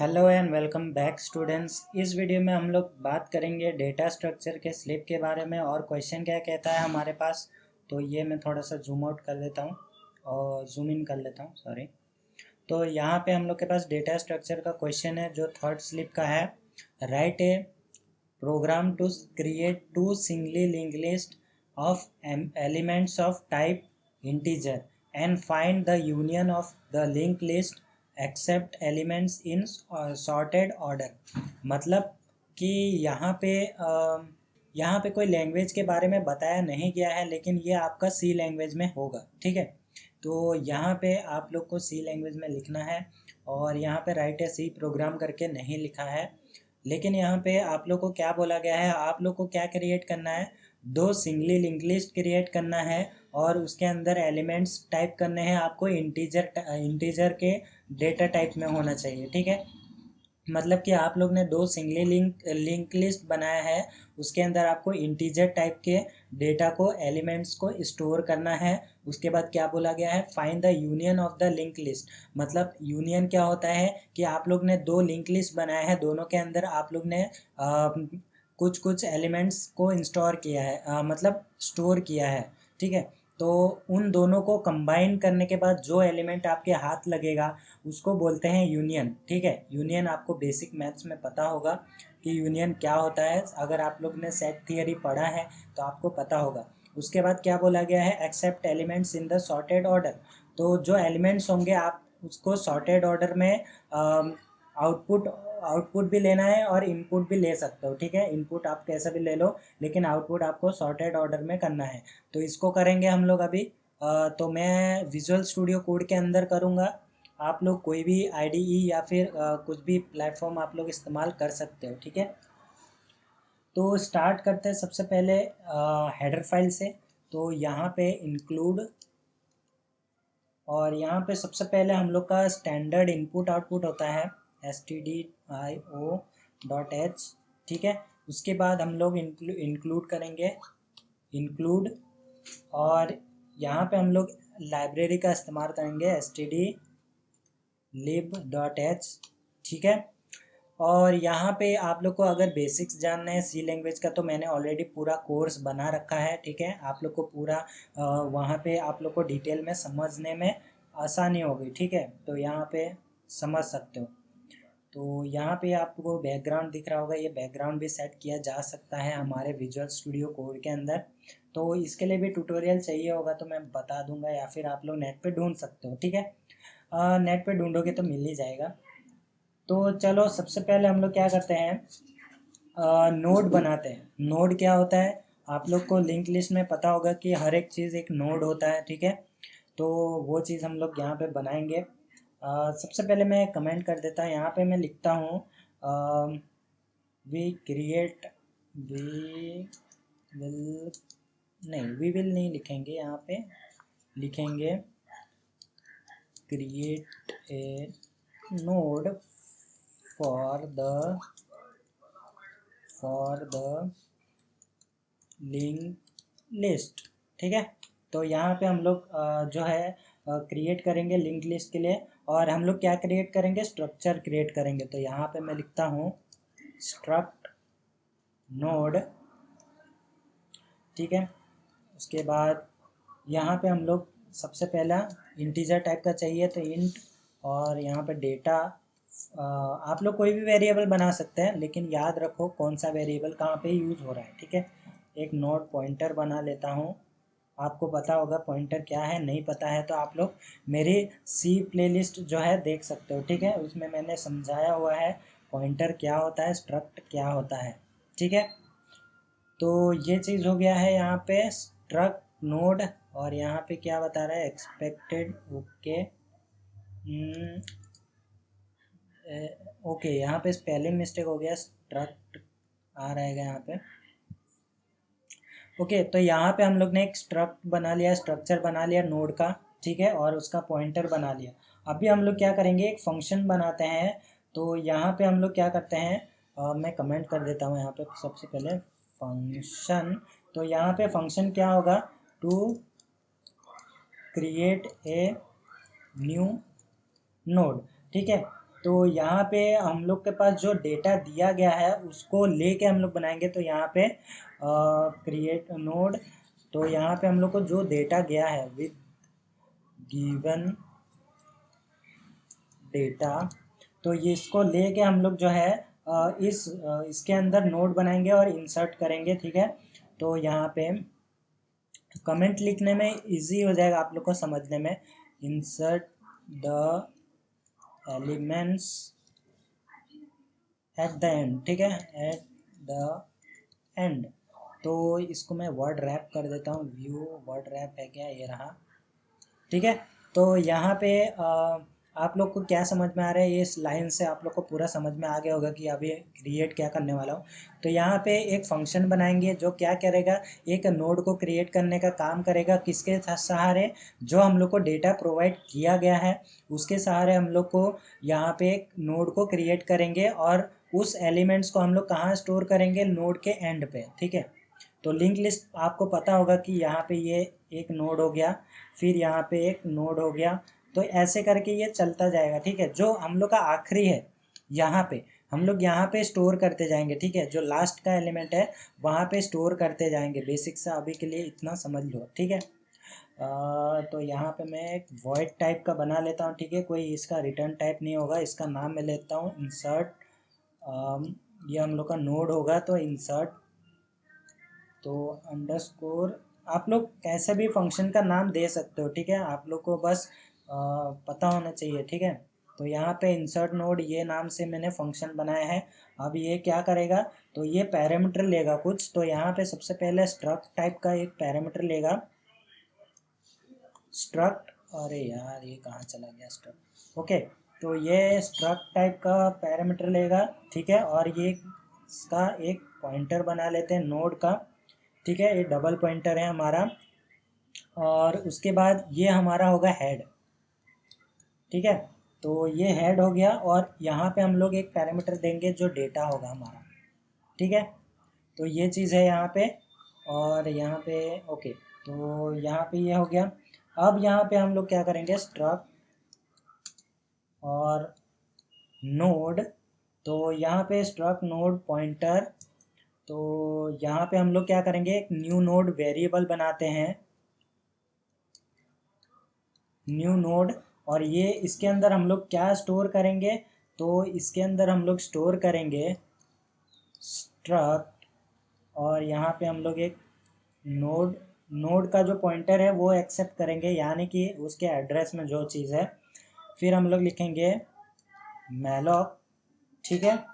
Hello and welcome back students. इस video में हम लोग बात करेंगे डेटा स्ट्रक्चर के स्लिप के बारे में और क्वेश्चन क्या कहता है हमारे पास। तो ये मैं थोड़ा सा जूम आउट कर लेता हूँ और जूम इन कर लेता हूँ, सॉरी। तो यहाँ पे हम लोग के पास डेटा स्ट्रक्चर का क्वेश्चन है जो थर्ड स्लिप का है। Write a program to create two singly link list of elements of type integer and find the union of the link list except elements in sorted order. मतलब कि यहाँ पे कोई लैंग्वेज के बारे में बताया नहीं गया है, लेकिन ये आपका सी लैंग्वेज में होगा, ठीक है। तो यहाँ पे आप लोग को सी लैंग्वेज में लिखना है और यहाँ पे राइट ए सी प्रोग्राम करके नहीं लिखा है। लेकिन यहाँ पे आप लोग को क्या बोला गया है, आप लोग को क्या क्रिएट करना है, दो सिंगली लिंक लिस्ट क्रिएट करना है और उसके अंदर एलिमेंट्स टाइप करने हैं आपको इंटीजर के डेटा टाइप में होना चाहिए, ठीक है। मतलब कि आप लोग ने दो सिंगली लिंक लिस्ट बनाया है, उसके अंदर आपको इंटीजर टाइप के डेटा को एलिमेंट्स को स्टोर करना है। उसके बाद क्या बोला गया है, find the union of the link list. मतलब यूनियन क्या होता है कि आप लोग ने दो लिंक लिस्ट बनाया है, दोनों के अंदर आप लोग ने कुछ कुछ एलिमेंट्स को इंस्टोर किया है, मतलब स्टोर किया है, ठीक है। तो उन दोनों को कंबाइन करने के बाद जो एलिमेंट आपके हाथ लगेगा उसको बोलते हैं यूनियन, ठीक है। यूनियन आपको बेसिक मैथ्स में पता होगा कि यूनियन क्या होता है। अगर आप लोग ने सेट थियरी पढ़ा है तो आपको पता होगा। उसके बाद क्या बोला गया है, except elements in the sorted order. तो जो एलिमेंट्स होंगे आप उसको सॉर्टेड ऑर्डर में आउटपुट आउटपुट भी लेना है और इनपुट भी ले सकते हो, ठीक है। इनपुट आप कैसा भी ले लो, लेकिन आउटपुट आपको सॉर्टेड ऑर्डर में करना है। तो इसको करेंगे हम लोग अभी। तो मैं विजुअल स्टूडियो कोड के अंदर करूँगा। आप लोग कोई भी आईडीई या फिर कुछ भी प्लेटफॉर्म आप लोग इस्तेमाल कर सकते हो, ठीक है। तो स्टार्ट करते हैं सबसे पहले हेडर फाइल से। तो यहाँ पे इंक्लूड, और यहाँ पे सबसे पहले हम लोग का स्टैंडर्ड इनपुट आउटपुट होता है stdio.h, ठीक है। उसके बाद हम लोग इंक्लूड करेंगे इंक्लूड, और यहाँ पे हम लोग लाइब्रेरी का इस्तेमाल करेंगे stdlib.h, ठीक है। और यहाँ पे आप लोग को अगर बेसिक्स जानना है सी लैंग्वेज का तो मैंने ऑलरेडी पूरा कोर्स बना रखा है, ठीक है। आप लोग को पूरा वहाँ पे आप लोग को डिटेल में समझने में आसानी होगी, ठीक है। तो यहाँ पे समझ सकते हो। तो यहाँ पे आपको बैकग्राउंड दिख रहा होगा, ये बैकग्राउंड भी सेट किया जा सकता है हमारे विजुअल स्टूडियो कोड के अंदर। तो इसके लिए भी ट्यूटोरियल चाहिए होगा तो मैं बता दूंगा, या फिर आप लोग नेट पे ढूंढ सकते हो, ठीक है। नेट पे ढूंढोगे तो मिल ही जाएगा। तो चलो सबसे पहले हम लोग क्या करते हैं, नोड बनाते हैं। नोड क्या होता है, आप लोग को लिंक लिस्ट में पता होगा कि हर एक चीज़ एक नोड होता है, ठीक है। तो वो चीज़ हम लोग यहाँ पे बनाएंगे। सबसे पहले मैं कमेंट कर देता हूँ, यहाँ पे मैं लिखता हूँ वी विल नहीं लिखेंगे, यहाँ पे लिखेंगे create a node for the link list, ठीक है। तो यहाँ पे हम लोग जो है क्रिएट करेंगे लिंक लिस्ट के लिए, और हम लोग क्या क्रिएट करेंगे, स्ट्रक्चर क्रिएट करेंगे। तो यहाँ पे मैं लिखता हूँ स्ट्रक्ट नोड, ठीक है। उसके बाद यहाँ पे हम लोग सबसे पहला इंटीजर टाइप का चाहिए तो इंट, और यहाँ पे डेटा। आप लोग कोई भी वेरिएबल बना सकते हैं, लेकिन याद रखो कौन सा वेरिएबल कहाँ पे यूज़ हो रहा है, ठीक है। एक नोड पॉइंटर बना लेता हूँ। आपको पता होगा पॉइंटर क्या है, नहीं पता है तो आप लोग मेरी सी प्लेलिस्ट जो है देख सकते हो, ठीक है। उसमें मैंने समझाया हुआ है पॉइंटर क्या होता है, स्ट्रक्ट क्या होता है, ठीक है। तो ये चीज़ हो गया है यहाँ पे स्ट्रक्ट नोड, और यहाँ पे क्या बता रहा है, एक्सपेक्टेड, ओके। ओके, यहाँ पे स्पेलिंग मिस्टेक हो गया, स्ट्रक्ट आ रहेगा यहाँ पे। ओके, तो यहाँ पे हम लोग ने एक स्ट्रक्ट बना लिया, स्ट्रक्चर बना लिया नोड का, ठीक है, और उसका पॉइंटर बना लिया। अभी हम लोग क्या करेंगे, एक फंक्शन बनाते हैं। तो यहाँ पे हम लोग क्या करते हैं, मैं कमेंट कर देता हूँ यहाँ पे सबसे पहले फंक्शन। तो यहाँ पे फंक्शन क्या होगा, to create a new node, ठीक है। तो यहाँ पे हम लोग के पास जो डेटा दिया गया है उसको लेके हम लोग बनाएंगे। तो यहाँ पे क्रिएट नोड, तो यहाँ पे हम लोग को जो डेटा गया है विद गिवन डेटा, तो ये इसको लेके हम लोग जो है इसके अंदर नोड बनाएंगे और इंसर्ट करेंगे। ठीक है, तो यहाँ पे कमेंट लिखने में इजी हो जाएगा आप लोग को समझने में। Insert the elements at the end, ठीक है, एट द एंड। तो इसको मैं वर्ड रैप कर देता हूँ, व्यू वर्ड रैप है क्या, ये रहा। ठीक है, तो यहाँ पे आप लोग को क्या समझ में आ रहा है, ये इस लाइन से आप लोग को पूरा समझ में आ गया होगा कि अभी क्रिएट क्या करने वाला हूँ। तो यहाँ पे एक फंक्शन बनाएंगे जो क्या करेगा, एक नोड को क्रिएट करने का काम करेगा। किसके सहारे, जो हम लोग को डेटा प्रोवाइड किया गया है उसके सहारे हम लोग को यहाँ पे एक नोड को क्रिएट करेंगे और उस एलिमेंट्स को हम लोग कहाँ स्टोर करेंगे, नोड के एंड पे। ठीक है, तो लिंक लिस्ट आपको पता होगा कि यहाँ पे ये एक नोड हो गया, फिर यहाँ पे एक नोड हो गया, तो ऐसे करके ये चलता जाएगा। ठीक है, जो हम लोग का आखिरी है यहाँ पे हम लोग यहाँ पे स्टोर करते जाएंगे। ठीक है, जो लास्ट का एलिमेंट है वहाँ पे स्टोर करते जाएंगे। बेसिक सा अभी के लिए इतना समझ लो। ठीक है, तो यहाँ पे मैं एक वॉइड टाइप का बना लेता हूँ। ठीक है, कोई इसका रिटर्न टाइप नहीं होगा, इसका नाम मैं लेता हूँ इंसर्ट। ये हम लोग का नोड होगा तो इंसर्ट, तो अंडरस्कोर, आप लोग कैसे भी फंक्शन का नाम दे सकते हो। ठीक है, आप लोग को बस पता होना चाहिए। ठीक है, तो यहाँ पे इंसर्ट नोड ये नाम से मैंने फंक्शन बनाया है। अब ये क्या करेगा, तो ये पैरामीटर लेगा कुछ। तो यहाँ पे सबसे पहले स्ट्रक्ट टाइप का एक पैरामीटर लेगा, स्ट्रक्ट, अरे यार ये कहाँ चला गया स्ट्रक्ट। ओके, तो ये स्ट्रक्ट टाइप का पैरामीटर लेगा। ठीक है, और ये इसका एक पॉइंटर बना लेते हैं नोड का। ठीक है, ये डबल पॉइंटर है हमारा, और उसके बाद ये हमारा होगा हेड। ठीक है, तो ये हेड हो गया, और यहाँ पे हम लोग एक पैरामीटर देंगे जो डेटा होगा हमारा। ठीक है, तो ये चीज़ है यहाँ पे, और यहाँ पे ओके, तो यहाँ पे ये हो गया। अब यहाँ पे हम लोग क्या करेंगे, स्ट्रक्ट और नोड, तो यहाँ पे स्ट्रक्ट नोड पॉइंटर, तो यहाँ पे हम लोग क्या करेंगे, एक न्यू नोड वेरिएबल बनाते हैं, न्यू नोड। और ये इसके अंदर हम लोग क्या स्टोर करेंगे, तो इसके अंदर हम लोग स्टोर करेंगे स्ट्रक्ट, और यहाँ पे हम लोग एक नोड, नोड का जो पॉइंटर है वो एक्सेप्ट करेंगे, यानी कि उसके एड्रेस में जो चीज़ है। फिर हम लोग लिखेंगे मैलॉक। ठीक है,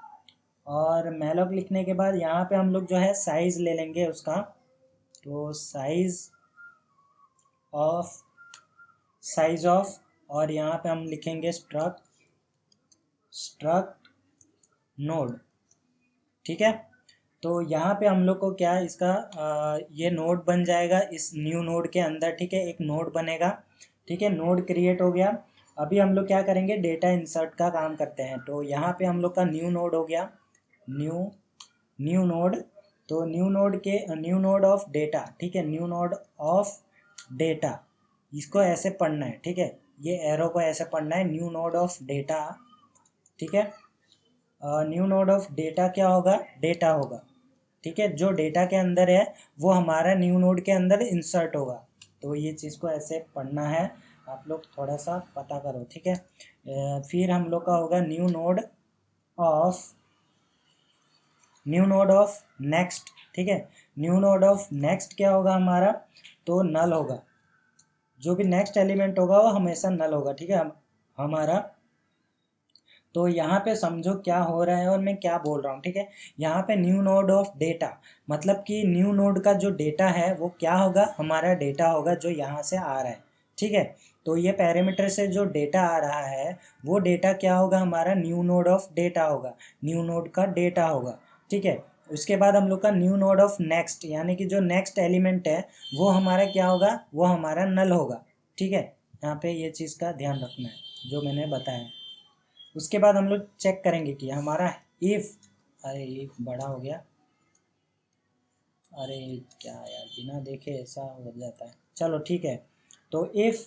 और मैलॉक लिखने के बाद यहाँ पे हम लोग जो है साइज़ ले लेंगे उसका, तो साइज ऑफ, और यहाँ पे हम लिखेंगे स्ट्रक्ट नोड। ठीक है, तो यहाँ पे हम लोग को क्या इसका ये नोड बन जाएगा इस न्यू नोड के अंदर। ठीक है, एक नोड बनेगा। ठीक है, नोड क्रिएट हो गया। अभी हम लोग क्या करेंगे, डेटा इंसर्ट का काम करते हैं। तो यहाँ पे हम लोग का न्यू नोड हो गया, न्यू नोड, तो न्यू नोड ऑफ डेटा। ठीक है, न्यू नोड ऑफ डेटा, इसको ऐसे पढ़ना है। ठीक है, ये एरो को ऐसे पढ़ना है, न्यू नोड ऑफ डेटा। ठीक है, न्यू नोड ऑफ डेटा क्या होगा, डेटा होगा। ठीक है, जो डेटा के अंदर है वो हमारा न्यू नोड के अंदर इंसर्ट होगा। तो ये चीज़ को ऐसे पढ़ना है, आप लोग थोड़ा सा पता करो। ठीक है, फिर हम लोग का होगा न्यू नोड ऑफ नेक्स्ट। ठीक है, न्यू नोड ऑफ नेक्स्ट क्या होगा हमारा, तो नल होगा। जो भी नेक्स्ट एलिमेंट होगा वो हमेशा नल होगा। ठीक है, हमारा, तो यहाँ पे समझो क्या हो रहा है और मैं क्या बोल रहा हूँ। ठीक है, यहाँ पे न्यू नोड ऑफ डेटा मतलब कि न्यू नोड का जो डेटा है वो क्या होगा, हमारा डेटा होगा जो यहाँ से आ रहा है। ठीक है, तो ये पैरामीटर से जो डेटा आ रहा है वो डेटा क्या होगा, हमारा न्यू नोड ऑफ डेटा होगा, न्यू नोड का डेटा होगा। ठीक है, उसके बाद हम लोग का न्यू नोड ऑफ नेक्स्ट, यानी कि जो नेक्स्ट एलिमेंट है वो हमारा क्या होगा, वो हमारा नल होगा। ठीक है, यहाँ पे ये चीज़ का ध्यान रखना है जो मैंने बताया। उसके बाद हम लोग चेक करेंगे कि हमारा इफ़, अरे इफ बड़ा हो गया, अरे क्या यार, बिना देखे ऐसा हो जाता है। चलो ठीक है, तो इफ़,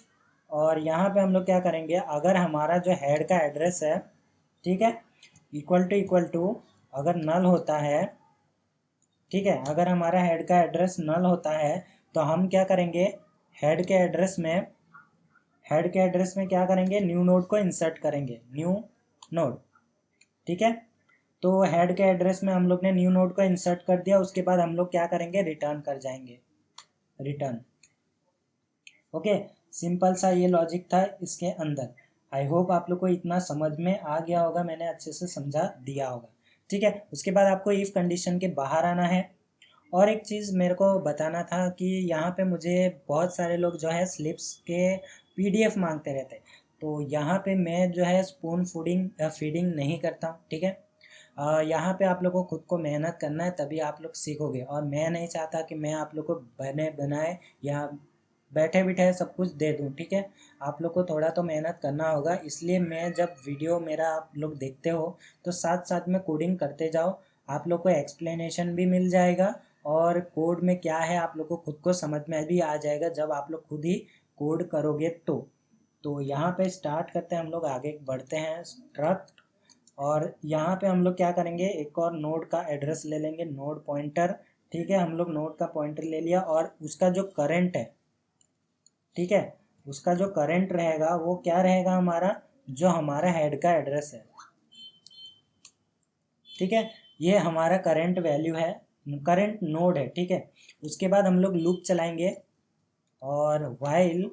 और यहाँ पे हम लोग क्या करेंगे, अगर हमारा जो हेड का एड्रेस है ठीक है। इक्वल टू अगर नल होता है, ठीक है, अगर हमारा हेड का एड्रेस नल होता है तो हम क्या करेंगे, हेड के एड्रेस में क्या करेंगे, न्यू नोड को इंसर्ट करेंगे, न्यू नोड। ठीक है, तो हेड के एड्रेस में हम लोग ने न्यू नोड को इंसर्ट कर दिया, उसके बाद हम लोग क्या करेंगे, रिटर्न कर जाएंगे, रिटर्न। ओके, सिंपल सा ये लॉजिक था इसके अंदर। आई होप आप लोग को इतना समझ में आ गया होगा, मैंने अच्छे से समझा दिया होगा। ठीक है, उसके बाद आपको इफ कंडीशन के बाहर आना है। और एक चीज़ मेरे को बताना था कि यहाँ पे मुझे बहुत सारे लोग जो है स्लिप्स के पीडीएफ मांगते रहते हैं, तो यहाँ पे मैं जो है स्पून फीडिंग नहीं करता हूँ। ठीक है, यहाँ पे आप लोग को खुद को मेहनत करना है, तभी आप लोग सीखोगे। और मैं नहीं चाहता कि मैं आप लोग को बने बनाए या बैठे बिठे सब कुछ दे दूँ। ठीक है, आप लोग को थोड़ा तो मेहनत करना होगा, इसलिए मैं जब वीडियो मेरा आप लोग देखते हो तो साथ साथ में कोडिंग करते जाओ, आप लोग को एक्सप्लेनेशन भी मिल जाएगा और कोड में क्या है आप लोग को खुद को समझ में भी आ जाएगा जब आप लोग खुद ही कोड करोगे। तो यहाँ पे स्टार्ट करते हैं, हम लोग आगे बढ़ते हैं स्ट्रक्ट। और यहाँ पे हम लोग क्या करेंगे, एक और नोड का एड्रेस ले लेंगे, नोड पॉइंटर। ठीक है, हम लोग नोड का पॉइंटर ले लिया और उसका जो करंट है, ठीक है, उसका जो करंट रहेगा वो क्या रहेगा हमारा, जो हमारा हेड का एड्रेस है। ठीक है, ये हमारा करंट वैल्यू है, करंट नोड है। ठीक है, उसके बाद हम लोग लूप चलाएंगे और व्हाइल,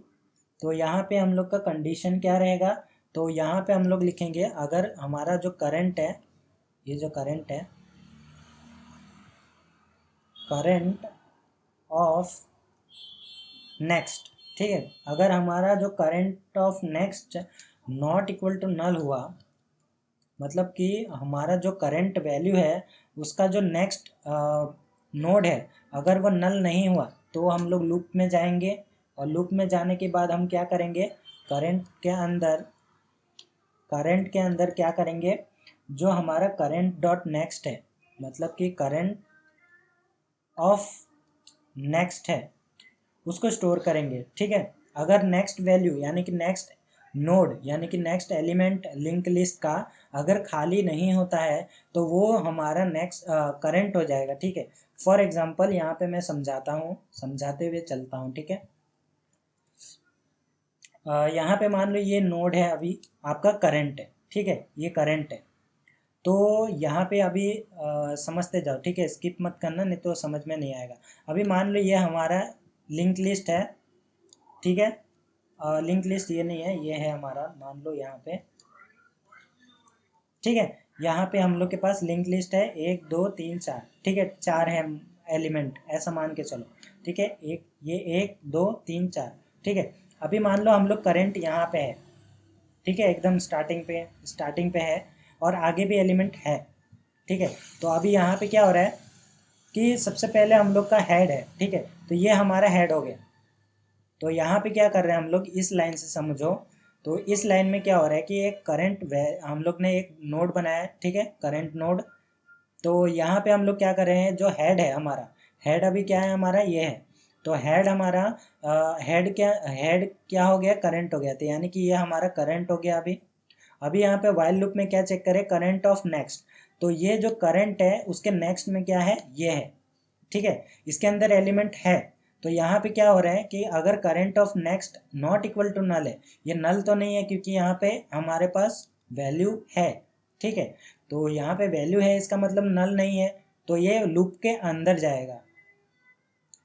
तो यहाँ पे हम लोग का कंडीशन क्या रहेगा, तो यहाँ पे हम लोग लिखेंगे अगर हमारा जो करंट है, ये जो करंट है, करंट ऑफ नेक्स्ट, ठीक है, अगर हमारा जो current of next not equal to null हुआ, मतलब कि हमारा जो करंट वैल्यू है उसका जो नेक्स्ट नोड है अगर वो नल नहीं हुआ, तो हम लोग लूप में जाएंगे और लूप में जाने के बाद हम क्या करेंगे, करंट के अंदर क्या करेंगे, जो हमारा करंट डॉट नेक्स्ट है, मतलब कि करंट ऑफ नेक्स्ट है, उसको स्टोर करेंगे। ठीक है, अगर नेक्स्ट वैल्यू यानी कि नेक्स्ट नोड यानी कि नेक्स्ट एलिमेंट लिंक लिस्ट का अगर खाली नहीं होता है तो वो हमारा नेक्स्ट करंट हो जाएगा। ठीक है, फॉर एग्जांपल यहाँ पे मैं समझाते हुए चलता हूँ। ठीक है, यहाँ पे मान लो ये नोड है, अभी आपका करंट है। ठीक है, ये करंट है, तो यहाँ पे अभी समझते जाओ। ठीक है, स्किप मत करना, नहीं तो समझ में नहीं आएगा। अभी मान लो ये हमारा लिंक लिस्ट है। ठीक है, लिंक लिस्ट ये नहीं है, ये है हमारा, मान लो यहाँ पे। ठीक है, यहाँ पे हम लोग के पास लिंक लिस्ट है 1 2 3 4। ठीक है, 4 है एलिमेंट, ऐसा मान के चलो। ठीक है, ये 1 2 3 4। ठीक है, अभी मान लो हम लोग करंट यहाँ पे है। ठीक है, एकदम स्टार्टिंग पे है और आगे भी एलिमेंट है। ठीक है, तो अभी यहाँ पे क्या हो रहा है कि सबसे पहले हम लोग का हेड है। ठीक है, तो ये हमारा हेड हो गया। तो यहाँ पे क्या कर रहे हैं हम लोग, इस लाइन से समझो, तो इस लाइन में क्या हो रहा है कि एक करंट हम लोग ने एक नोड बनाया है। ठीक है, करंट नोड। तो यहाँ पे हम लोग क्या कर रहे हैं, जो हेड है हमारा, हेड अभी क्या है हमारा, ये है। तो हेड हमारा हेड क्या हो गया, करंट हो गया। तो यानी कि ये हमारा करंट हो गया। अभी यहाँ पे वाइल लूप में क्या चेक करें, करंट ऑफ नेक्स्ट। तो ये जो करंट है उसके नेक्स्ट में क्या है, ये है। ठीक है, इसके अंदर एलिमेंट है। तो यहाँ पे क्या हो रहा है कि अगर current of next not equal to null है, ये नल तो नहीं है क्योंकि यहाँ पे हमारे पास वैल्यू है। ठीक है, तो यहाँ पे वैल्यू है, इसका मतलब नल नहीं है, तो ये लूप के अंदर जाएगा।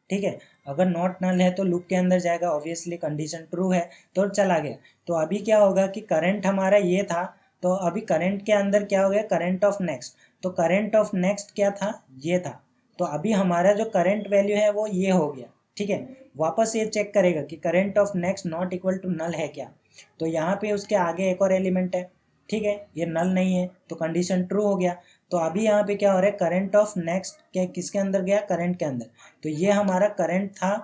ठीक है, अगर नॉट नल है तो लूप के अंदर जाएगा, ऑब्वियसली कंडीशन ट्रू है तो चला गया। तो अभी क्या होगा कि करंट हमारा ये था, तो अभी करंट के अंदर क्या हो गया, करंट ऑफ नेक्स्ट। तो करंट ऑफ नेक्स्ट क्या था, ये था। तो अभी हमारा जो करंट वैल्यू है वो ये हो गया। ठीक है, वापस ये चेक करेगा कि current of next not equal to null है क्या। तो यहाँ पे उसके आगे एक और एलिमेंट है। ठीक है, ये नल नहीं है तो कंडीशन ट्रू हो गया। तो अभी यहाँ पे क्या हो रहा है, करंट ऑफ नेक्स्ट क्या किसके अंदर गया, करंट के अंदर। तो ये हमारा करंट था।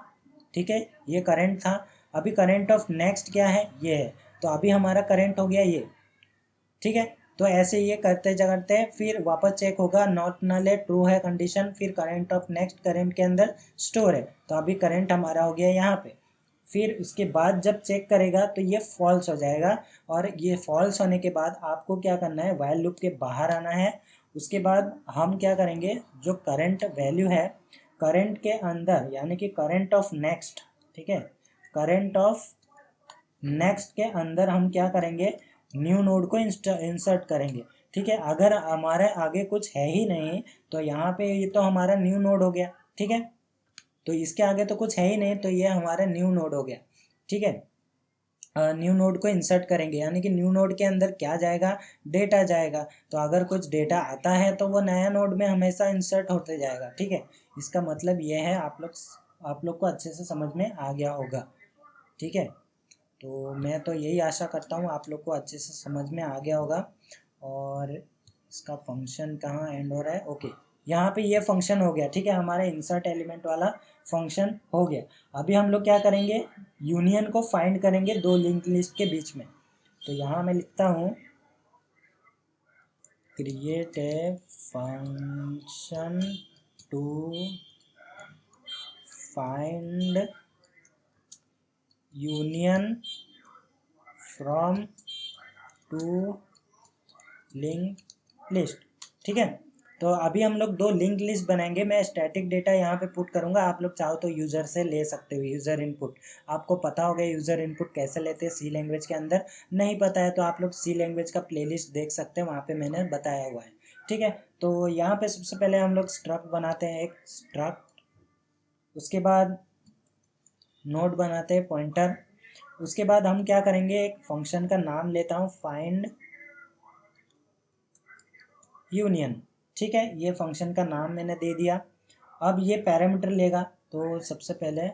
ठीक है, ये करंट था। अभी करंट ऑफ नेक्स्ट क्या है, ये है। तो अभी हमारा करंट हो गया ये। ठीक है, तो ऐसे ये करते करते फिर वापस चेक होगा, नॉट नल है, ट्रू है कंडीशन, फिर करंट ऑफ नेक्स्ट करंट के अंदर स्टोर है। तो अभी करंट हमारा हो गया यहाँ पे। फिर उसके बाद जब चेक करेगा तो ये फॉल्स हो जाएगा, और ये फॉल्स होने के बाद आपको क्या करना है, व्हाइल लूप के बाहर आना है। उसके बाद हम क्या करेंगे, जो करंट वैल्यू है, करंट के अंदर यानी कि करंट ऑफ नेक्स्ट, ठीक है, करंट ऑफ नेक्स्ट के अंदर हम क्या करेंगे, न्यू नोड को इंसर्ट करेंगे। ठीक है, अगर हमारे आगे कुछ है ही नहीं तो यहाँ पे ये तो हमारा न्यू नोड हो गया। ठीक है, तो इसके आगे तो कुछ है ही नहीं, तो ये हमारा न्यू नोड हो गया। ठीक है, न्यू नोड को इंसर्ट करेंगे यानी कि न्यू नोड के अंदर क्या जाएगा, डेटा जाएगा। तो अगर कुछ डेटा आता है तो वो नया नोड में हमेशा इंसर्ट होते जाएगा। ठीक है, इसका मतलब ये है, आप लोग को अच्छे से समझ में आ गया होगा। ठीक है, तो मैं तो यही आशा करता हूँ आप लोग को अच्छे से समझ में आ गया होगा। और इसका फंक्शन कहाँ एंड हो रहा है, ओके, यहाँ पे ये फंक्शन हो गया। ठीक है, हमारा इंसर्ट एलिमेंट वाला फंक्शन हो गया। अभी हम लोग क्या करेंगे, यूनियन को फाइंड करेंगे दो लिंक लिस्ट के बीच में। तो यहाँ मैं लिखता हूँ create a function to find union from two link list. ठीक है, तो अभी हम लोग दो लिंक लिस्ट बनाएंगे। मैं स्टैटिक डेटा यहाँ पे पुट करूँगा, आप लोग चाहो तो यूज़र से ले सकते हो, यूज़र इनपुट। आपको पता होगा यूज़र इनपुट कैसे लेते हैं सी लैंग्वेज के अंदर। नहीं पता है तो आप लोग सी लैंग्वेज का प्लेलिस्ट देख सकते हैं, वहाँ पे मैंने बताया हुआ है। ठीक है, तो यहाँ पे सबसे पहले हम लोग स्ट्रक्ट बनाते हैं, एक स्ट्रक्ट, उसके बाद नोड बनाते हैं पॉइंटर। उसके बाद हम क्या करेंगे, एक फंक्शन का नाम लेता हूँ फाइंड यूनियन। ठीक है, ये फंक्शन का नाम मैंने दे दिया। अब ये पैरामीटर लेगा, तो सबसे पहले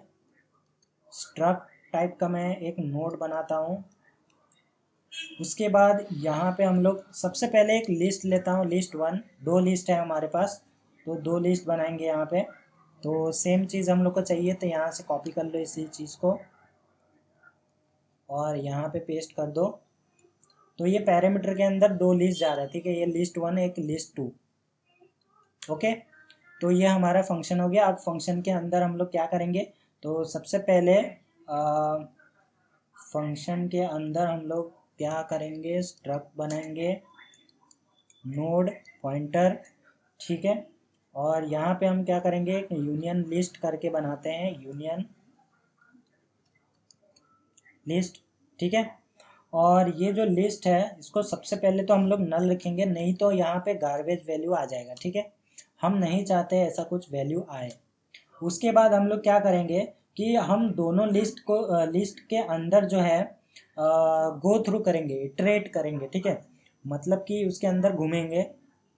स्ट्रक्ट टाइप का मैं एक नोड बनाता हूँ। उसके बाद यहाँ पे हम लोग सबसे पहले एक लिस्ट लेता हूँ, लिस्ट वन। दो लिस्ट है हमारे पास, तो दो लिस्ट बनाएंगे यहाँ पे। तो सेम चीज़ हम लोग को चाहिए, तो यहाँ से कॉपी कर लो इसी चीज़ को और यहाँ पे पेस्ट कर दो। तो ये पैरामीटर के अंदर दो लिस्ट जा रहा है। ठीक है, ये लिस्ट वन, एक लिस्ट टू। ओके, तो ये हमारा फंक्शन हो गया। अब फंक्शन के अंदर हम लोग क्या करेंगे, तो सबसे पहले फंक्शन के अंदर हम लोग क्या करेंगे, स्ट्रक्ट बनाएंगे, नोड पॉइंटर। ठीक है, और यहाँ पे हम क्या करेंगे, एक यूनियन लिस्ट करके बनाते हैं, यूनियन लिस्ट। ठीक है, और ये जो लिस्ट है इसको सबसे पहले तो हम लोग नल रखेंगे, नहीं तो यहाँ पे गार्बेज वैल्यू आ जाएगा। ठीक है, हम नहीं चाहते ऐसा कुछ वैल्यू आए। उसके बाद हम लोग क्या करेंगे कि हम दोनों लिस्ट को लिस्ट के अंदर जो है गो थ्रू करेंगे, इटरेट करेंगे। ठीक है, मतलब कि उसके अंदर घूमेंगे,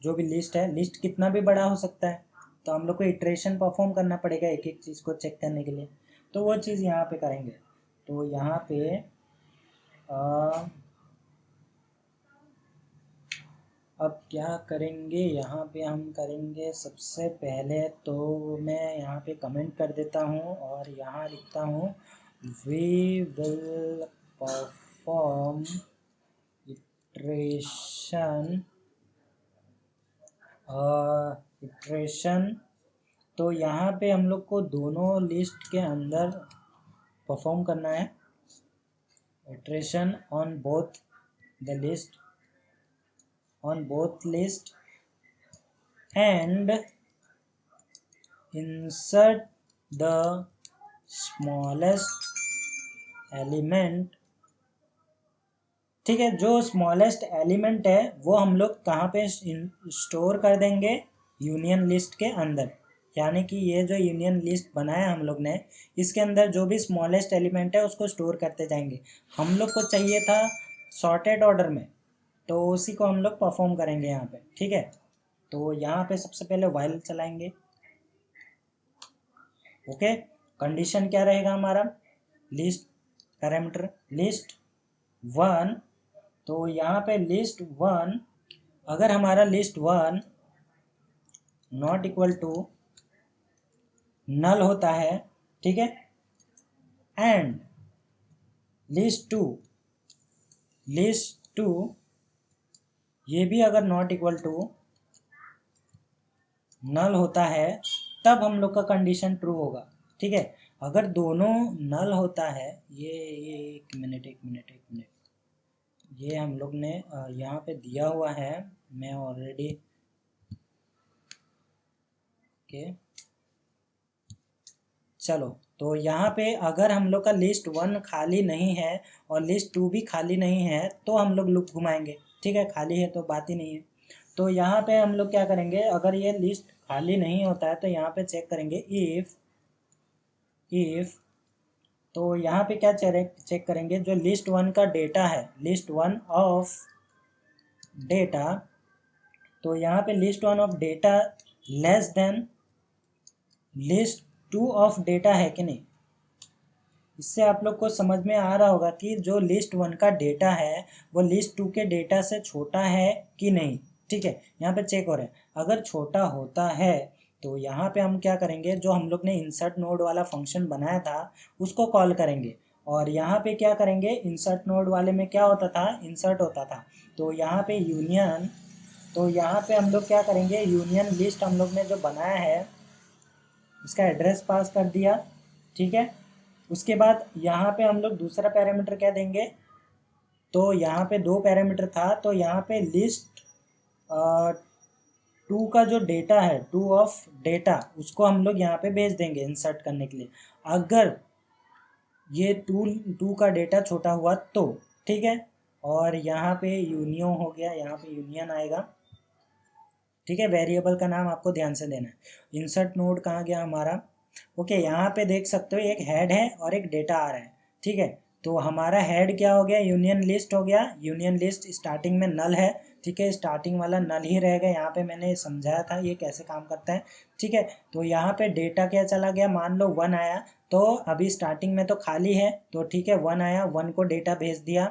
जो भी लिस्ट है, लिस्ट कितना भी बड़ा हो सकता है, तो हम लोग को इटरेशन परफॉर्म करना पड़ेगा एक एक चीज़ को चेक करने के लिए। तो वो चीज़ यहाँ पे करेंगे। तो यहाँ पे अब क्या करेंगे, यहाँ पे हम करेंगे सबसे पहले तो मैं यहाँ पे कमेंट कर देता हूँ और यहाँ लिखता हूँ वी विल परफॉर्म इटरेशन। तो यहाँ पे हम लोग को दोनों लिस्ट के अंदर परफॉर्म करना है iteration on both the list, on both list, and insert the smallest element। ठीक है, जो स्मॉलेस्ट एलिमेंट है वो हम लोग कहाँ पे स्टोर कर देंगे, यूनियन लिस्ट के अंदर। यानी कि ये जो यूनियन लिस्ट बनाया हम लोग ने, इसके अंदर जो भी स्मॉलेस्ट एलिमेंट है उसको स्टोर करते जाएंगे। हम लोग को चाहिए था सॉर्टेड ऑर्डर में, तो उसी को हम लोग परफॉर्म करेंगे यहाँ पे। ठीक है, तो यहाँ पे सबसे पहले व्हाइल चलाएंगे। ओके, कंडीशन क्या रहेगा हमारा, लिस्ट पैरामीटर लिस्ट वन। तो यहाँ पे लिस्ट वन, अगर हमारा list one not equal to null होता है, ठीक है, एंड लिस्ट टू ये भी अगर नॉट इक्वल टू नल होता है, तब हम लोग का कंडीशन ट्रू होगा। ठीक है, अगर दोनों नल होता है, ये एक मिनट, ये हम लोग ने यहाँ पे दिया हुआ है, मैं ऑलरेडी के चलो, तो यहाँ पे अगर हम लोग का लिस्ट 1 खाली नहीं है और लिस्ट 2 भी खाली नहीं है तो हम लोग लूप घुमाएंगे, ठीक है। खाली है तो बात ही नहीं है। तो यहाँ पे हम लोग क्या करेंगे, अगर ये लिस्ट खाली नहीं होता है तो यहाँ पे चेक करेंगे इफ तो यहाँ पे क्या चेक करेंगे, जो लिस्ट 1 का डेटा है, लिस्ट 1 ऑफ डेटा, तो यहाँ पे list 1 of data less than list 2 of data है कि नहीं। इससे आप लोग को समझ में आ रहा होगा कि जो लिस्ट 1 का डेटा है वो लिस्ट 2 के डेटा से छोटा है कि नहीं, ठीक है। यहाँ पे चेक हो रहा है, अगर छोटा होता है तो यहाँ पे हम क्या करेंगे, जो हम लोग ने इंसर्ट नोड वाला फंक्शन बनाया था उसको कॉल करेंगे। और यहाँ पे क्या करेंगे, इंसर्ट नोड वाले में क्या होता था, इंसर्ट होता था। तो यहाँ पे यूनियन, तो यहाँ पे हम लोग क्या करेंगे, यूनियन लिस्ट हम लोग ने जो बनाया है इसका एड्रेस पास कर दिया, ठीक है। उसके बाद यहाँ पे हम लोग दूसरा पैरामीटर क्या देंगे, तो यहाँ पे 2 पैरामीटर था, तो यहाँ पे लिस्ट 2 का जो डेटा है, 2 ऑफ डेटा, उसको हम लोग यहाँ पे भेज देंगे इंसर्ट करने के लिए। अगर ये 2 का डेटा छोटा हुआ तो, ठीक है। और यहाँ पे यूनियन हो गया, यहाँ पे यूनियन आएगा, ठीक है। वेरिएबल का नाम आपको ध्यान से देना है। इंसर्ट नोड कहाँ गया हमारा, ओके। यहाँ पे देख सकते हो एक हेड है और एक डेटा आ रहा है, ठीक है। तो हमारा हेड क्या हो गया, यूनियन लिस्ट हो गया। यूनियन लिस्ट स्टार्टिंग में नल है, ठीक है, स्टार्टिंग वाला नल ही रहेगा। यहाँ पे मैंने समझाया था ये कैसे काम करता है, ठीक है। तो यहाँ पे डेटा क्या चला गया, मान लो 1 आया, तो अभी स्टार्टिंग में तो खाली है, तो ठीक है 1 आया, 1 को डेटा भेज दिया।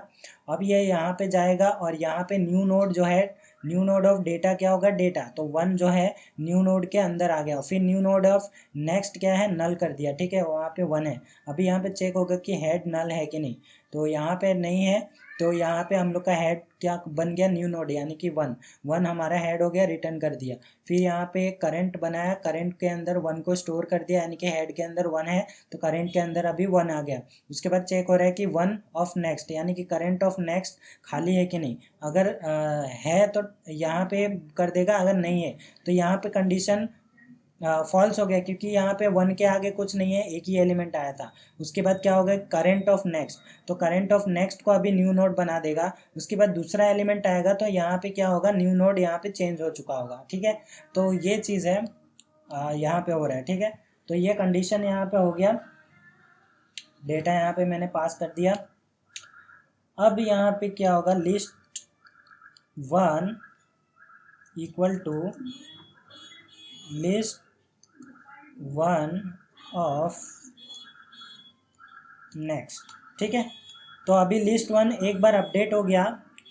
अब ये यहाँ पे जाएगा और यहाँ पे न्यू नोड जो है, न्यू नोड ऑफ डेटा क्या होगा, डेटा, तो 1 जो है न्यू नोड के अंदर आ गया। फिर न्यू नोड ऑफ नेक्स्ट क्या है, नल कर दिया, ठीक है, वहाँ पे 1 है। अभी यहाँ पे चेक होगा कि हेड नल है कि नहीं, तो यहाँ पे नहीं है, तो यहाँ पे हम लोग का हेड क्या बन गया, न्यू नोड, यानी कि 1 हमारा हेड हो गया, रिटर्न कर दिया। फिर यहाँ पे करंट बनाया, करंट के अंदर 1 को स्टोर कर दिया, यानी कि हेड के अंदर 1 है तो करंट के अंदर अभी 1 आ गया। उसके बाद चेक हो रहा है कि 1 ऑफ नेक्स्ट, यानी कि करंट ऑफ नेक्स्ट खाली है कि नहीं। अगर है तो यहाँ पे कर देगा, अगर नहीं है तो यहाँ पे कंडीशन फॉल्स हो गया, क्योंकि यहाँ पे 1 के आगे कुछ नहीं है, एक ही एलिमेंट आया था। उसके बाद क्या होगा, करंट ऑफ नेक्स्ट, तो करंट ऑफ नेक्स्ट को अभी न्यू नोड बना देगा। उसके बाद दूसरा एलिमेंट आएगा तो यहाँ पे क्या होगा, न्यू नोड यहाँ पे चेंज हो चुका होगा, ठीक है। तो ये चीज़ है यहाँ पे हो रहा है, ठीक है। तो ये कंडीशन यहाँ पे हो गया, डेटा यहाँ पे मैंने पास कर दिया। अब यहाँ पे क्या होगा, list 1 equal to list 1 of next, ठीक है। तो अभी लिस्ट 1 एक बार अपडेट हो गया,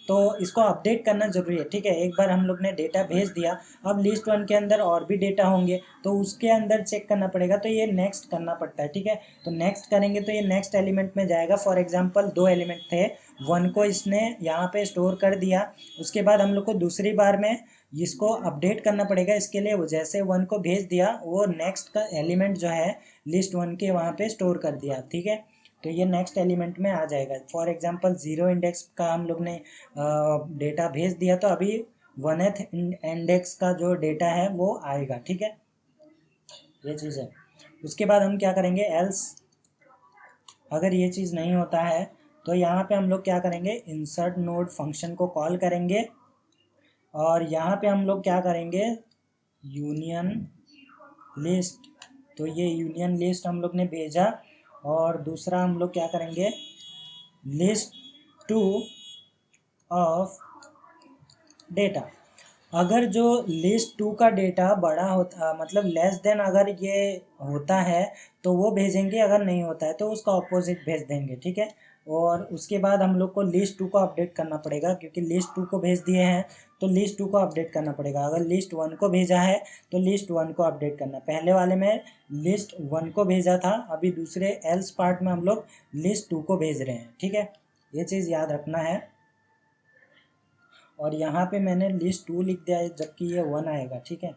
तो इसको अपडेट करना जरूरी है, ठीक है। एक बार हम लोग ने डेटा भेज दिया, अब लिस्ट 1 के अंदर और भी डेटा होंगे तो उसके अंदर चेक करना पड़ेगा, तो ये नेक्स्ट करना पड़ता है, ठीक है। तो नेक्स्ट करेंगे तो ये नेक्स्ट एलिमेंट में जाएगा। फॉर एग्जांपल 2 एलिमेंट थे, 1 को इसने यहाँ पे स्टोर कर दिया, उसके बाद हम लोग को दूसरी बार में इसको अपडेट करना पड़ेगा। इसके लिए वो जैसे 1 को भेज दिया, वो नेक्स्ट का एलिमेंट जो है लिस्ट 1 के वहाँ पे स्टोर कर दिया, ठीक है। तो ये नेक्स्ट एलिमेंट में आ जाएगा। फॉर एग्जांपल 0 इंडेक्स का हम लोग ने डेटा भेज दिया, तो अभी 1th इंडेक्स का जो डेटा है वो आएगा, ठीक है। ये चीज़ है। उसके बाद हम क्या करेंगे, एल्स अगर ये चीज़ नहीं होता है तो यहाँ पे हम लोग क्या करेंगे, इंसर्ट नोड फंक्शन को कॉल करेंगे और यहाँ पे हम लोग क्या करेंगे, यूनियन लिस्ट, तो ये यूनियन लिस्ट हम लोग ने भेजा। और दूसरा हम लोग क्या करेंगे, लिस्ट 2 ऑफ डेटा। अगर जो लिस्ट 2 का डेटा बड़ा होता, मतलब लेस देन अगर ये होता है तो वो भेजेंगे, अगर नहीं होता है तो उसका ऑपोजिट भेज देंगे, ठीक है। और उसके बाद हम लोग को लिस्ट 2 को अपडेट करना पड़ेगा, क्योंकि लिस्ट 2 को भेज दिए हैं तो लिस्ट 2 को अपडेट करना पड़ेगा। अगर लिस्ट 1 को भेजा है तो लिस्ट 1 को अपडेट करना। पहले वाले में लिस्ट 1 को भेजा था, अभी दूसरे एल्स पार्ट में हम लोग लिस्ट 2 को भेज रहे हैं, ठीक है। ये चीज़ याद रखना है। और यहाँ पे मैंने लिस्ट 2 लिख दिया है, जबकि ये 1 आएगा, ठीक है।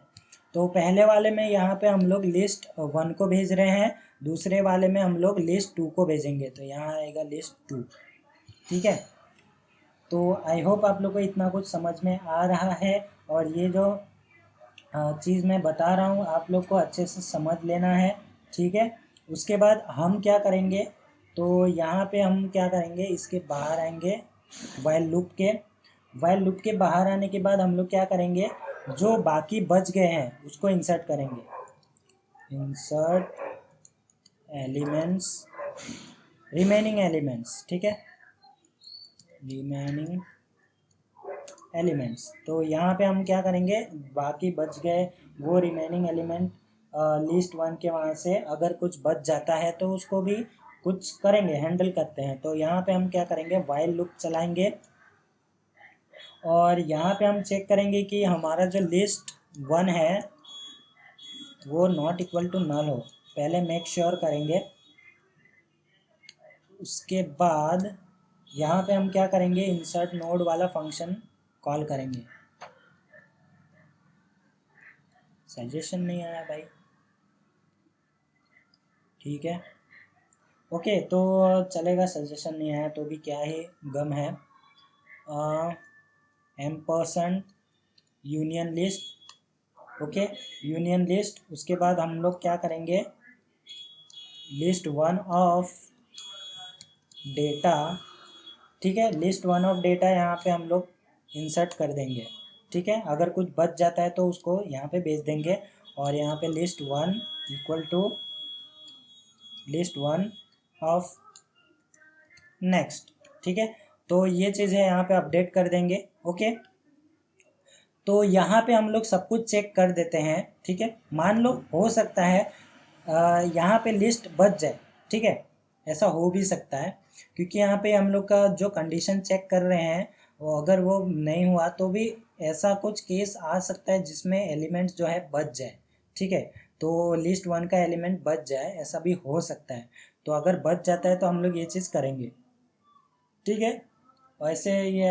तो पहले वाले में यहाँ पे हम लोग लिस्ट 1 को भेज रहे हैं, दूसरे वाले में हम लोग लिस्ट 2 को भेजेंगे, तो यहाँ आएगा लिस्ट 2। ठीक है, तो आई होप आप लोग को इतना कुछ समझ में आ रहा है, और ये जो चीज़ मैं बता रहा हूँ आप लोग को अच्छे से समझ लेना है। ठीक है, उसके बाद हम क्या करेंगे, तो यहाँ पे हम क्या करेंगे, इसके बाहर आएंगे वाइल लूप के बाहर आने के बाद हम लोग क्या करेंगे, जो बाकी बच गए हैं उसको इंसर्ट करेंगे, इंसर्ट एलिमेंट्स, रिमेनिंग एलिमेंट्स। ठीक है, रिमेनिंग एलिमेंट्स, तो यहाँ पे हम क्या करेंगे, बाकी बच गए वो रिमेनिंग एलिमेंट लिस्ट 1 के वहाँ से अगर कुछ बच जाता है तो उसको भी कुछ करेंगे, हैंडल करते हैं। तो यहाँ पे हम क्या करेंगे, वाइल लूप चलाएंगे और यहाँ पे हम चेक करेंगे कि हमारा जो लिस्ट 1 है वो नॉट इक्वल टू नल हो, पहले मेक श्योर करेंगे। उसके बाद यहाँ पे हम क्या करेंगे, इंसर्ट नोड वाला फंक्शन कॉल करेंगे। सजेशन नहीं आया भाई, ठीक है, ओके, तो चलेगा, सजेशन नहीं आया तो भी क्या ही गम है। Ampersand union list, okay, union list. उसके बाद हम लोग क्या करेंगे, लिस्ट 1 ऑफ डेटा। ठीक है, लिस्ट 1 ऑफ डेटा यहाँ पे हम लोग इंसर्ट कर देंगे। ठीक है, अगर कुछ बच जाता है तो उसको यहाँ पे भेज देंगे, और यहाँ पे list 1 equal to list 1 of next. ठीक है, तो ये चीज़ें यहाँ पे अपडेट कर देंगे। ओके, तो यहाँ पे हम लोग सब कुछ चेक कर देते हैं। ठीक है, मान लो हो सकता है यहाँ पे लिस्ट बच जाए। ठीक है, ऐसा हो भी सकता है, क्योंकि यहाँ पे हम लोग का जो कंडीशन चेक कर रहे हैं वो अगर वो नहीं हुआ तो भी ऐसा कुछ केस आ सकता है जिसमें एलिमेंट्स जो है बच जाए। ठीक है, तो लिस्ट 1 का एलिमेंट बच जाए, ऐसा भी हो सकता है। तो अगर बच जाता है तो हम लोग ये चीज़ करेंगे। ठीक है, वैसे ये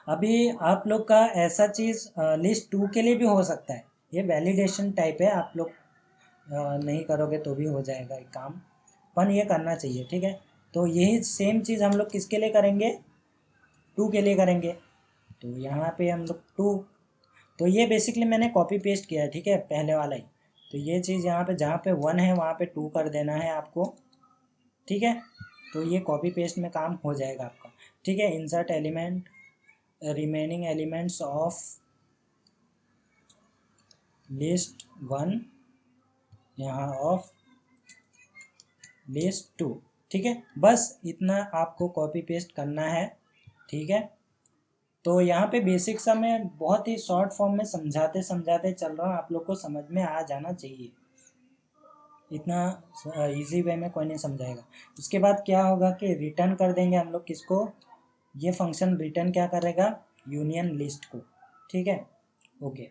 अभी आप लोग का ऐसा चीज़ लिस्ट 2 के लिए भी हो सकता है, ये वैलिडेशन टाइप है, आप लोग नहीं करोगे तो भी हो जाएगा एक काम, पर ये करना चाहिए। ठीक है, तो यही सेम चीज़ हम लोग किसके लिए करेंगे, 2 के लिए करेंगे। तो यहाँ पे हम लोग 2, तो ये बेसिकली मैंने कॉपी पेस्ट किया है। ठीक है, पहले वाला ही, तो ये चीज़ यहाँ पे जहाँ पे 1 है वहाँ पे 2 कर देना है आपको। ठीक है, तो ये कॉपी पेस्ट में काम हो जाएगा आपका। ठीक है, insert element remaining elements of list 1 यहाँ ऑफ लिस्ट 2। ठीक है, बस इतना आपको कॉपी पेस्ट करना है। ठीक है, तो यहाँ पे बेसिक सा मैं बहुत ही शॉर्ट फॉर्म में समझाते समझाते चल रहा हूँ, आप लोग को समझ में आ जाना चाहिए, इतना इजी वे में कोई नहीं समझाएगा। उसके बाद क्या होगा कि रिटर्न कर देंगे हम लोग किसको, ये फंक्शन रिटर्न क्या करेगा, यूनियन लिस्ट को। ठीक है, ओके,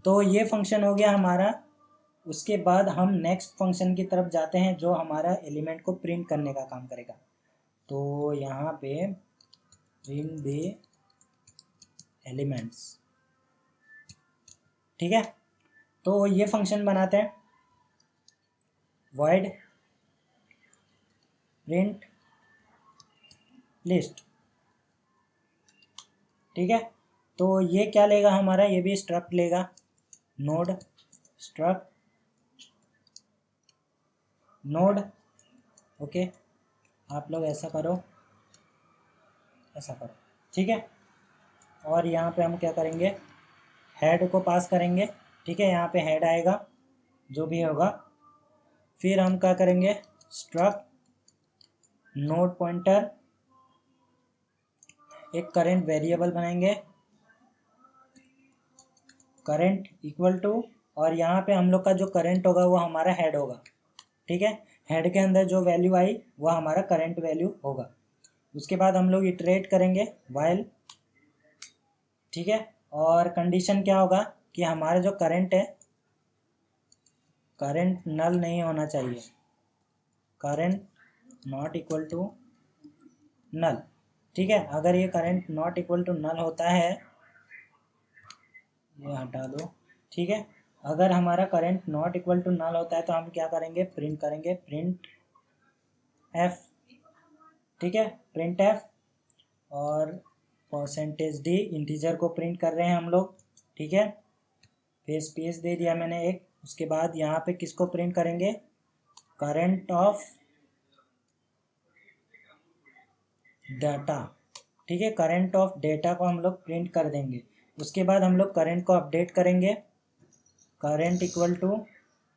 तो ये फंक्शन हो गया हमारा। उसके बाद हम नेक्स्ट फंक्शन की तरफ जाते हैं जो हमारा एलिमेंट को प्रिंट करने का काम करेगा। तो यहाँ पे प्रिंट द एलिमेंट्स। ठीक है, तो ये फंक्शन बनाते हैं, void प्रिंट लिस्ट। ठीक है, तो ये क्या लेगा हमारा, ये भी स्ट्रक्ट लेगा, नोड स्ट्रक्ट नोड। ओके, आप लोग ऐसा करो, ऐसा करो। ठीक है, और यहाँ पे हम क्या करेंगे, हेड को पास करेंगे। ठीक है, यहाँ पे हेड आएगा जो भी होगा, फिर हम क्या करेंगे, स्ट्रक्ट नोड पॉइंटर, एक करंट वेरिएबल बनाएंगे, करंट इक्वल टू, और यहाँ पे हम लोग का जो करंट होगा वो हमारा हेड होगा। ठीक है, हेड के अंदर जो वैल्यू आई वो हमारा करंट वैल्यू होगा। उसके बाद हम लोग इटरेट करेंगे वाइल। ठीक है, और कंडीशन क्या होगा कि हमारा जो करंट है, करंट नल नहीं होना चाहिए, current not equal to null. ठीक है, अगर ये current not equal to null होता है ये हटा दो, ठीक है। अगर हमारा current not equal to null होता है तो हम क्या करेंगे, प्रिंट करेंगे प्रिंट एफ, ठीक है, प्रिंट एफ। और %d इंटीजर को प्रिंट कर रहे हैं हम लोग, ठीक है। फिर स्पेस दे दिया मैंने एक, उसके बाद यहाँ पे किसको प्रिंट करेंगे, करंट ऑफ डाटा, ठीक है, करंट ऑफ डेटा को हम लोग प्रिंट कर देंगे। उसके बाद हम लोग करंट को अपडेट करेंगे, current equal to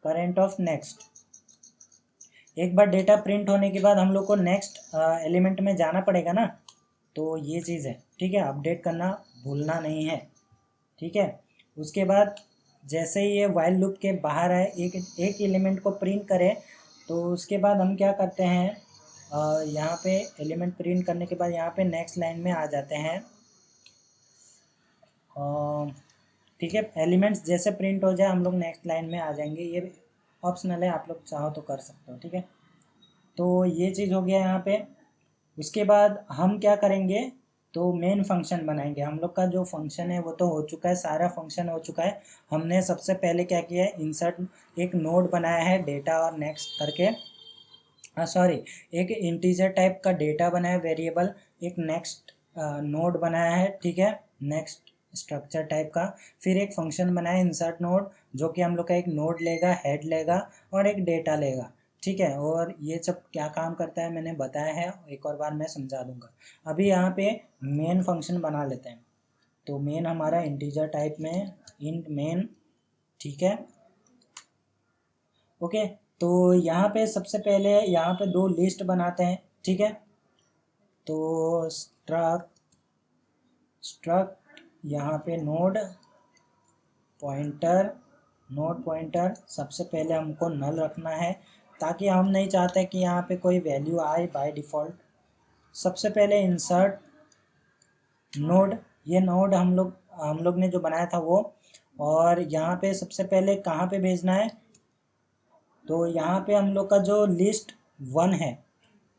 current of next. एक बार डेटा प्रिंट होने के बाद हम लोग को नेक्स्ट एलिमेंट में जाना पड़ेगा ना, तो ये चीज़ है, ठीक है, अपडेट करना भूलना नहीं है, ठीक है। उसके बाद जैसे ही ये वाइल लूप के बाहर आए, एक एलिमेंट को प्रिंट करें, तो उसके बाद हम क्या करते हैं, यहाँ पे एलिमेंट प्रिंट करने के बाद यहाँ पे नेक्स्ट लाइन में आ जाते हैं, ठीक है। एलिमेंट्स जैसे प्रिंट हो जाए हम लोग नेक्स्ट लाइन में आ जाएंगे, ये ऑप्शनल है, आप लोग चाहो तो कर सकते हो, ठीक है। तो ये चीज़ हो गया यहाँ पे। उसके बाद हम क्या करेंगे, तो मेन फंक्शन बनाएंगे। हम लोग का जो फंक्शन है वो तो हो चुका है, सारा फंक्शन हो चुका है। हमने सबसे पहले क्या किया है, इंसर्ट एक नोड बनाया है डेटा और नेक्स्ट करके, सॉरी, एक इंटीजर टाइप का डेटा बनाया वेरिएबल, एक नेक्स्ट नोड बनाया है, ठीक है, नेक्स्ट स्ट्रक्चर टाइप का। फिर एक फंक्शन बनाया इंसर्ट नोड, जो कि हम लोग का एक नोड लेगा, हेड लेगा और एक डेटा लेगा, ठीक है। और ये सब क्या काम करता है मैंने बताया है, एक और बार मैं समझा दूंगा। अभी यहाँ पे मेन फंक्शन बना लेते हैं। तो मेन हमारा इंटीजर टाइप में इंट मेन, ठीक है, ओके। तो यहाँ पे सबसे पहले यहाँ पे दो लिस्ट बनाते हैं, ठीक है। तो स्ट्रक्ट यहाँ पे नोड पॉइंटर सबसे पहले हमको नल रखना है, ताकि हम नहीं चाहते कि यहाँ पे कोई वैल्यू आए बाय डिफ़ॉल्ट। सबसे पहले इंसर्ट नोड, ये नोड हम लोग ने जो बनाया था वो, और यहाँ पे सबसे पहले कहाँ पे भेजना है, तो यहाँ पे हम लोग का जो लिस्ट 1 है,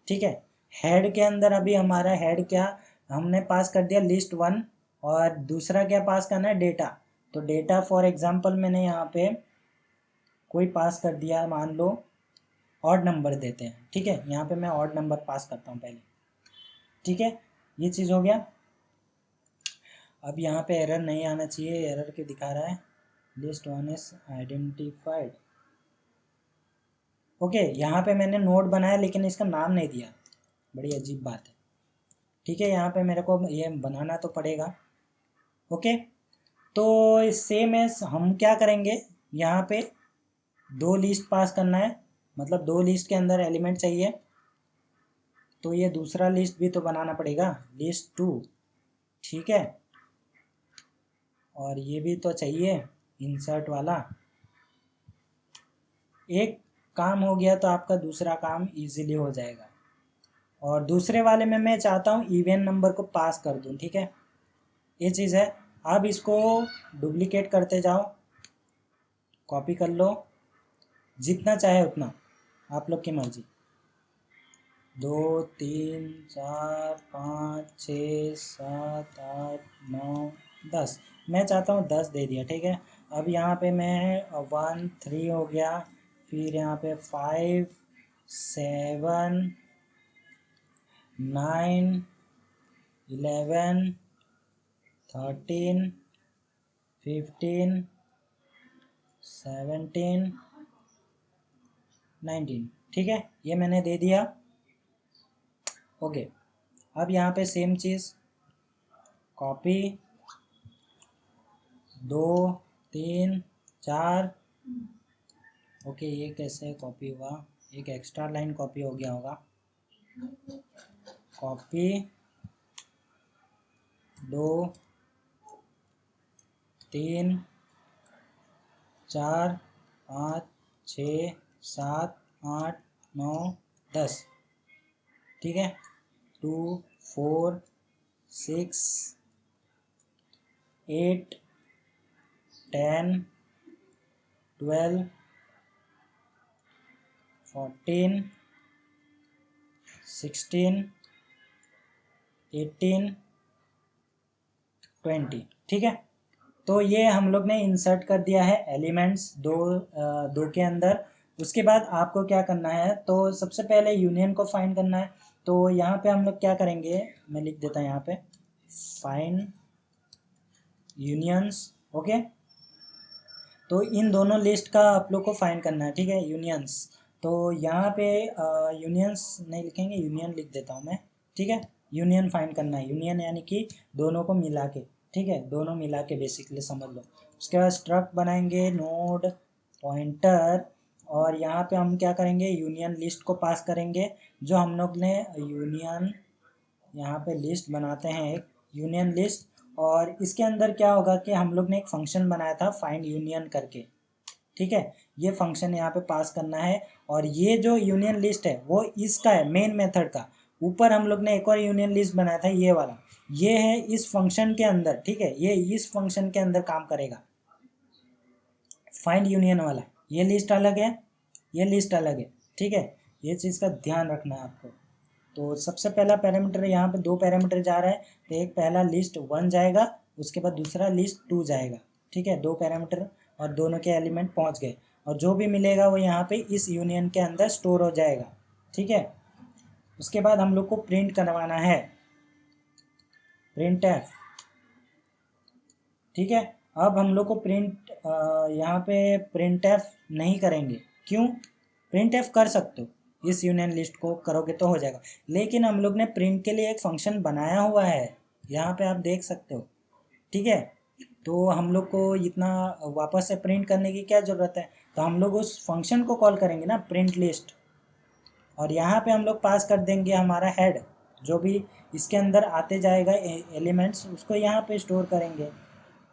ठीक है। हेड के अंदर अभी हमारा हेड क्या हमने पास कर दिया, लिस्ट 1। और दूसरा क्या पास करना है, डेटा। तो डेटा फॉर एग्जांपल मैंने यहाँ पे कोई पास कर दिया, मान लो ऑड नंबर देते हैं, ठीक है। यहाँ पे मैं ऑड नंबर पास करता हूँ पहले, ठीक है। ये चीज़ हो गया। अब यहाँ पे एरर नहीं आना चाहिए, एरर के दिखा रहा है लिस्ट 1 इज आइडेंटिफाइड, ओके। यहाँ पे मैंने नोड बनाया लेकिन इसका नाम नहीं दिया, बड़ी अजीब बात है, ठीक है। यहाँ पे मेरे को ये बनाना तो पड़ेगा, ओके। तो सेम एज हम क्या करेंगे, यहाँ पे दो लिस्ट पास करना है, मतलब दो लिस्ट के अंदर एलिमेंट चाहिए, तो ये दूसरा लिस्ट भी तो बनाना पड़ेगा, लिस्ट 2, ठीक है। और ये भी तो चाहिए इंसर्ट वाला। एक काम हो गया तो आपका दूसरा काम इजीली हो जाएगा। और दूसरे वाले में मैं चाहता हूँ इवन नंबर को पास कर दूँ, ठीक है, ये चीज़ है। अब इसको डुप्लीकेट करते जाओ, कॉपी कर लो, जितना चाहे उतना, आप लोग की मर्जी, 2 3 4 5 6 7 8 9 10, मैं चाहता हूँ 10 दे दिया, ठीक है। अब यहाँ पे मैं 1 3 हो गया, फिर यहाँ पे 5 7 9 11 13 15 17 19, ठीक है, ये मैंने दे दिया, ओके। अब यहाँ पे सेम चीज़, कॉपी 2 3 4, ओके। ये कैसे कॉपी हुआ, एक एक्स्ट्रा लाइन कॉपी हो गया होगा, कॉपी 2 3 4 5 6 7 8 9 10, ठीक है। 2 4 6 8 10 12 14 16 18 20, ठीक है। तो ये हम लोग ने इंसर्ट कर दिया है एलिमेंट्स दो के अंदर। उसके बाद आपको क्या करना है, तो सबसे पहले यूनियन को फाइंड करना है। तो यहाँ पे हम लोग क्या करेंगे, मैं लिख देता हूँ यहाँ पे फाइंड यूनियंस। ओके, तो इन दोनों लिस्ट का आप लोग को फाइंड करना है, ठीक है, यूनियंस। तो यहाँ पे यूनियंस नहीं लिखेंगे, यूनियन लिख देता हूँ मैं, ठीक है। यूनियन फाइंड करना है, यूनियन यानी कि दोनों को मिला के, ठीक है, दोनों मिला के बेसिकली समझ लो। उसके बाद स्ट्रक्ट बनाएंगे नोड पॉइंटर, और यहाँ पे हम क्या करेंगे, यूनियन लिस्ट को पास करेंगे जो हम लोग ने यूनियन, यहाँ पे लिस्ट बनाते हैं एक यूनियन लिस्ट। और इसके अंदर क्या होगा कि हम लोग ने एक फंक्शन बनाया था फाइंड यूनियन करके, ठीक है। ये फंक्शन यहाँ पे पास करना है, और ये जो यूनियन लिस्ट है वो इसका है, मेन मेथड का। ऊपर हम लोग ने एक और यूनियन लिस्ट बनाया था, ये वाला, ये है इस फंक्शन के अंदर, ठीक है, ये इस फंक्शन के अंदर काम करेगा, फाइंड यूनियन वाला। ये लिस्ट अलग है, ये लिस्ट अलग है, ठीक है, ये चीज़ का ध्यान रखना है आपको। तो सबसे पहला पैरामीटर, यहाँ पे दो पैरामीटर जा रहा है, तो एक पहला लिस्ट 1 जाएगा, उसके बाद दूसरा लिस्ट 2 जाएगा, ठीक है, दो पैरामीटर, और दोनों के एलिमेंट पहुँच गए, और जो भी मिलेगा वो यहाँ पे इस यूनियन के अंदर स्टोर हो जाएगा, ठीक है। उसके बाद हम लोग को प्रिंट करवाना है printf, ठीक है। अब हम लोग को यहाँ पे printf नहीं करेंगे, क्यों, printf कर सकते हो, इस यूनियन लिस्ट को करोगे तो हो जाएगा, लेकिन हम लोग ने प्रिंट के लिए एक फंक्शन बनाया हुआ है, यहाँ पे आप देख सकते हो, ठीक है। तो हम लोग को इतना वापस से प्रिंट करने की क्या ज़रूरत है, तो हम लोग उस फंक्शन को कॉल करेंगे ना, प्रिंट लिस्ट, और यहाँ पे हम लोग पास कर देंगे हमारा हेड, जो भी इसके अंदर आते जाएगा एलिमेंट्स, उसको यहाँ पे स्टोर करेंगे,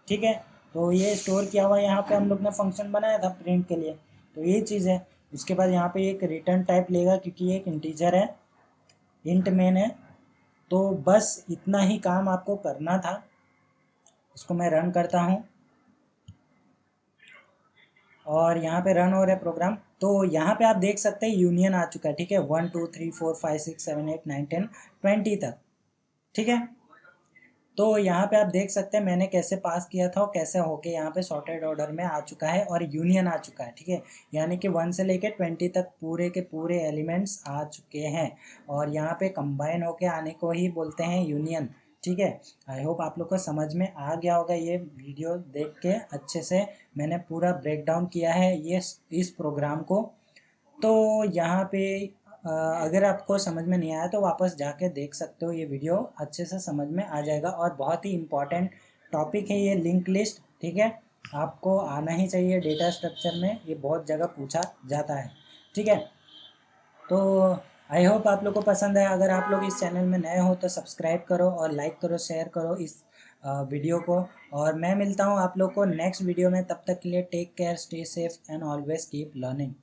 ठीक है। तो ये स्टोर किया हुआ यहाँ पे हम लोग ने फंक्शन बनाया था प्रिंट के लिए, तो ये चीज़ है। उसके बाद यहाँ पे एक रिटर्न टाइप लेगा, क्योंकि एक इंटीजर है, इंट मेन है। तो बस इतना ही काम आपको करना था। इसको मैं रन करता हूँ, और यहाँ पे रन हो रहा है प्रोग्राम। तो यहाँ पे आप देख सकते हैं यूनियन आ चुका है, ठीक है, 1 2 3 4 5 6 7 8 9 10 20 तक, ठीक है। तो यहाँ पे आप देख सकते हैं मैंने कैसे पास किया था और कैसे होके यहाँ पे सॉर्टेड ऑर्डर में आ चुका है और यूनियन आ चुका है, ठीक है। यानी कि 1 से लेके 20 तक पूरे के पूरे एलिमेंट्स आ चुके हैं, और यहाँ पे कंबाइन होके आने को ही बोलते हैं यूनियन, ठीक है। आई होप आप लोग को समझ में आ गया होगा, ये वीडियो देख के अच्छे से मैंने पूरा ब्रेक डाउन किया है ये इस प्रोग्राम को। तो यहाँ पे अगर आपको समझ में नहीं आया तो वापस जाके देख सकते हो, ये वीडियो अच्छे से समझ में आ जाएगा। और बहुत ही इम्पॉर्टेंट टॉपिक है ये लिंक लिस्ट, ठीक है, आपको आना ही चाहिए डेटा स्ट्रक्चर में, ये बहुत जगह पूछा जाता है, ठीक है। तो आई होप आप लोग को पसंद है। अगर आप लोग इस चैनल में नए हो तो सब्सक्राइब करो और लाइक करो, शेयर करो इस वीडियो को, और मैं मिलता हूँ आप लोग को नेक्स्ट वीडियो में। तब तक के लिए take care, stay safe and always keep learning.